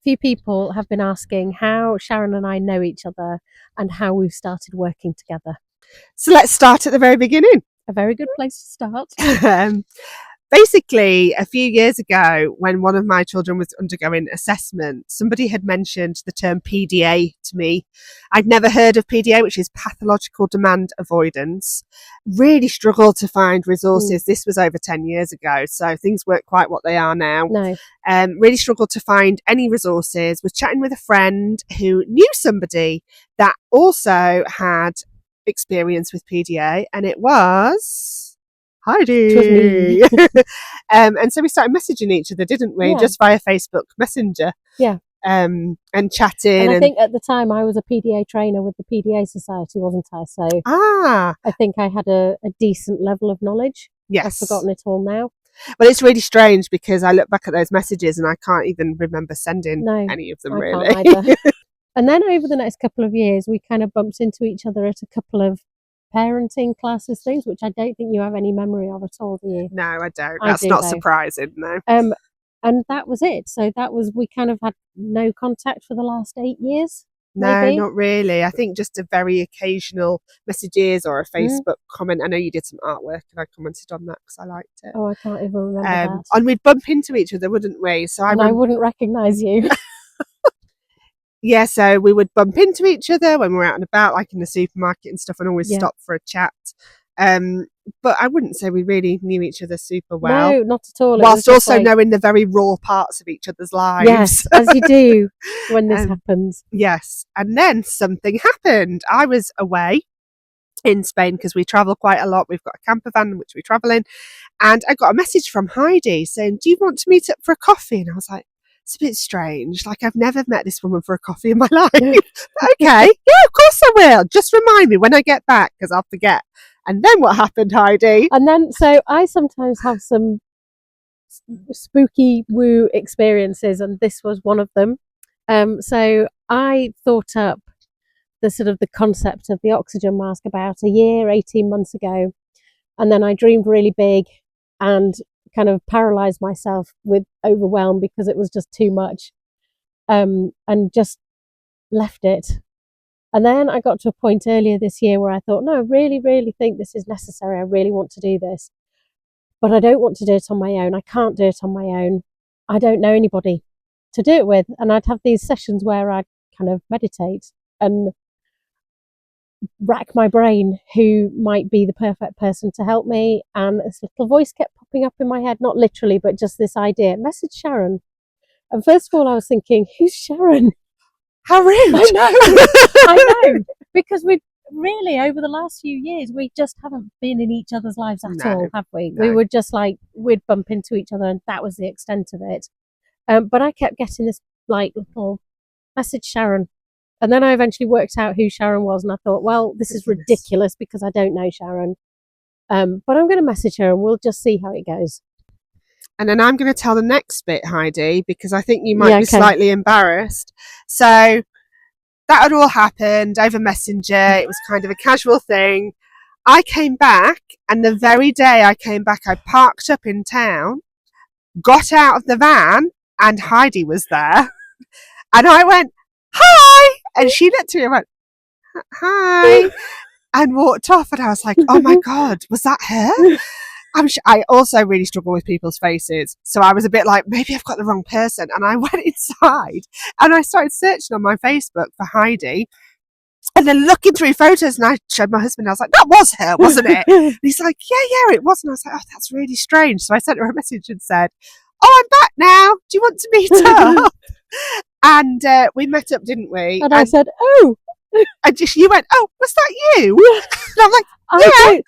few people have been asking how Sharon and I know each other and how we've started working together. So let's start at the very beginning. A very good place to start. Basically, a few years ago, when one of my children was undergoing assessment, somebody had mentioned the term PDA to me. I'd never heard of PDA, which is pathological demand avoidance. Really struggled to find resources. This was over 10 years ago, so things weren't quite what they are now. No. Really struggled to find any resources. Was chatting with a friend who knew somebody that also had experience with PDA, and it was Heidi. It was me. And so we started messaging each other, didn't we? Yeah. Just via Facebook Messenger. Yeah. And chatting. And I think at the time I was a PDA trainer with the PDA Society, wasn't I? So I think I had a decent level of knowledge. Yes. I've forgotten it all now. Well, it's really strange because I look back at those messages and I can't even remember sending any of them, really. I can't either. And then over the next couple of years, we kind of bumped into each other at a couple of parenting classes things, which I don't think you have any memory of at all, do you? No, I don't. That's not surprising, no. And that was it. So we kind of had no contact for the last 8 years. No, maybe. Not really. I think just a very occasional messages or a Facebook comment. I know you did some artwork and I commented on that because I liked it. Oh, I can't even remember that. And we'd bump into each other, wouldn't we? So I wouldn't recognise you. Yeah, so we would bump into each other when we were out and about, like in the supermarket and stuff, and always stop for a chat. But I wouldn't say we really knew each other super well. No, not at all. Whilst also knowing the very raw parts of each other's lives. Yes, as you do when this happens. Yes. And then something happened. I was away in Spain because we travel quite a lot. We've got a camper van in which we travel in. And I got a message from Heidi saying, "Do you want to meet up for a coffee?" And I was like, it's a bit strange. Like, I've never met this woman for a coffee in my life. Okay, yeah, of course I will. Just remind me when I get back because I'll forget. And then what happened, Heidi? And then, so I sometimes have some spooky woo experiences, and this was one of them. So I thought up the concept of the oxygen mask about 18 months ago. And then I dreamed really big and kind of paralyzed myself with overwhelm because it was just too much, and just left it. And then I got to a point earlier this year where I thought, no, I really, really think this is necessary. I really want to do this, but I don't want to do it on my own. I can't do it on my own. I don't know anybody to do it with. And I'd have these sessions where I'd kind of meditate and rack my brain who might be the perfect person to help me, and this little voice kept popping up in my head, not literally, but just this idea, message Sharon. And first of all I was thinking, who's Sharon? How rude. I know, because we've really, over the last few years, we just haven't been in each other's lives at all, have we? No. We were just like, we'd bump into each other and that was the extent of it. But I kept getting this like little message Sharon. And then I eventually worked out who Sharon was, and I thought, well, this is ridiculous because I don't know Sharon. But I'm going to message her and we'll just see how it goes. And then I'm going to tell the next bit, Heidi, because I think you might be slightly embarrassed. So that had all happened over Messenger. It was kind of a casual thing. I came back, and the very day I came back, I parked up in town, got out of the van, and Heidi was there. And I went, "Hi!" And she looked at me and went, "Hi," and walked off. And I was like, oh my God, was that her? I also really struggle with people's faces. So I was a bit like, maybe I've got the wrong person. And I went inside and I started searching on my Facebook for Heidi. And then looking through photos, and I showed my husband, I was like, that was her, wasn't it? And he's like, yeah, it was. And I was like, oh, that's really strange. So I sent her a message and said, oh, I'm back now. Do you want to meet up? And we met up, didn't we? And I said, oh. And you went, oh, was that you? And I'm like, yeah.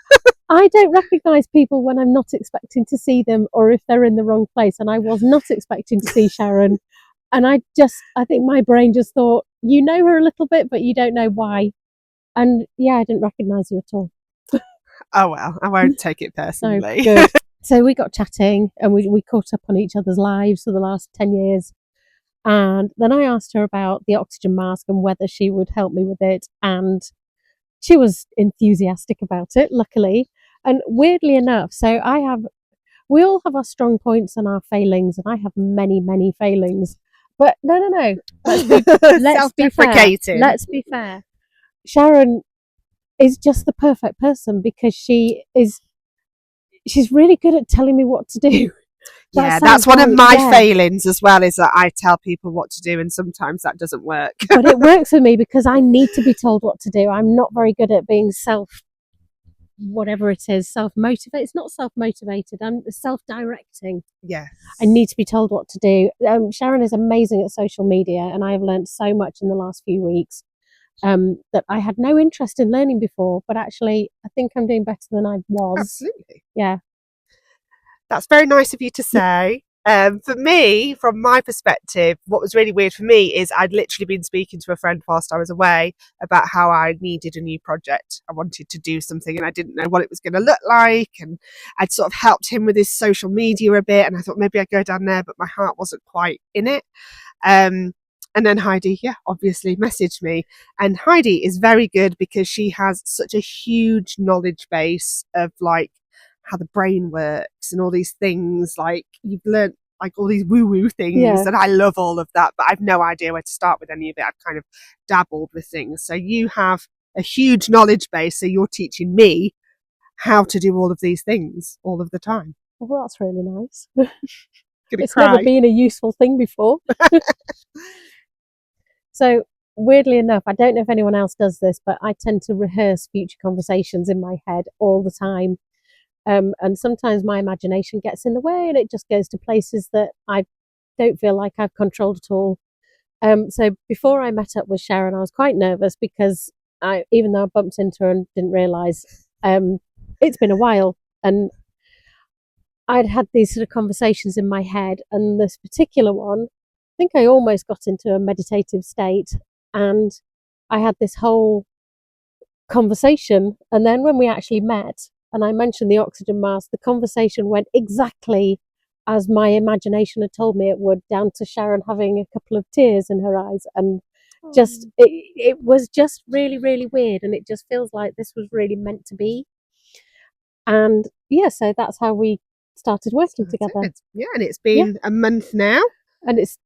I don't recognise people when I'm not expecting to see them, or if they're in the wrong place. And I was not expecting to see Sharon. And I think my brain just thought, you know her a little bit, but you don't know why. And yeah, I didn't recognise you at all. Oh, well, I won't take it personally. No, good. So we got chatting and we caught up on each other's lives for the last 10 years. And then I asked her about the oxygen mask and whether she would help me with it. And she was enthusiastic about it, luckily. And weirdly enough, we all have our strong points and our failings, and I have many, many failings. But no. Let's be fair. Let's be fair. Sharon is just the perfect person because she's really good at telling me what to do. Yeah, that's one of my failings as well, is that I tell people what to do and sometimes that doesn't work. But it works for me because I need to be told what to do. I'm not very good at being self-motivated. It's not self-motivated. I'm self-directing. Yes. I need to be told what to do. Sharon is amazing at social media and I have learned so much in the last few weeks that I had no interest in learning before, but actually I think I'm doing better than I was. Absolutely. Yeah. That's very nice of you to say. For me, from my perspective, what was really weird for me is I'd literally been speaking to a friend whilst I was away about how I needed a new project. I wanted to do something and I didn't know what it was going to look like. And I'd sort of helped him with his social media a bit. And I thought maybe I'd go down there, but my heart wasn't quite in it. And then Heidi, obviously messaged me. And Heidi is very good because she has such a huge knowledge base of like how the brain works and all these things. Like you've learnt like all these woo-woo things and I love all of that, but I've no idea where to start with any of it. I've kind of dabbled with things. So you have a huge knowledge base, so you're teaching me how to do all of these things all of the time. Well, that's really nice. It's never been a useful thing before. So weirdly enough, I don't know if anyone else does this, but I tend to rehearse future conversations in my head all the time. And sometimes my imagination gets in the way and it just goes to places that I don't feel like I've controlled at all. So before I met up with Sharon, I was quite nervous because even though I bumped into her and didn't realise, it's been a while and I'd had these sort of conversations in my head, and this particular one, I think I almost got into a meditative state and I had this whole conversation. And then when we actually met and I mentioned the oxygen mask, the conversation went exactly as my imagination had told me it would, down to Sharon having a couple of tears in her eyes. And just, it was just really, really weird. And it just feels like this was really meant to be. And so that's how we started working together. Yeah, and it's been a month now. And it's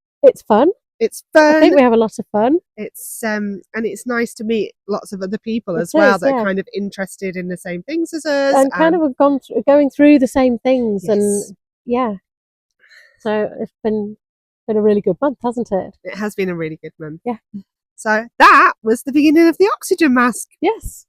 fun. It's fun. I think we have a lot of fun. It's and it's nice to meet lots of other people as well that are kind of interested in the same things as us and kind of going through the same things. And so it's been a really good month, hasn't it? It has been a really good month. Yeah. So that was the beginning of the oxygen mask. Yes.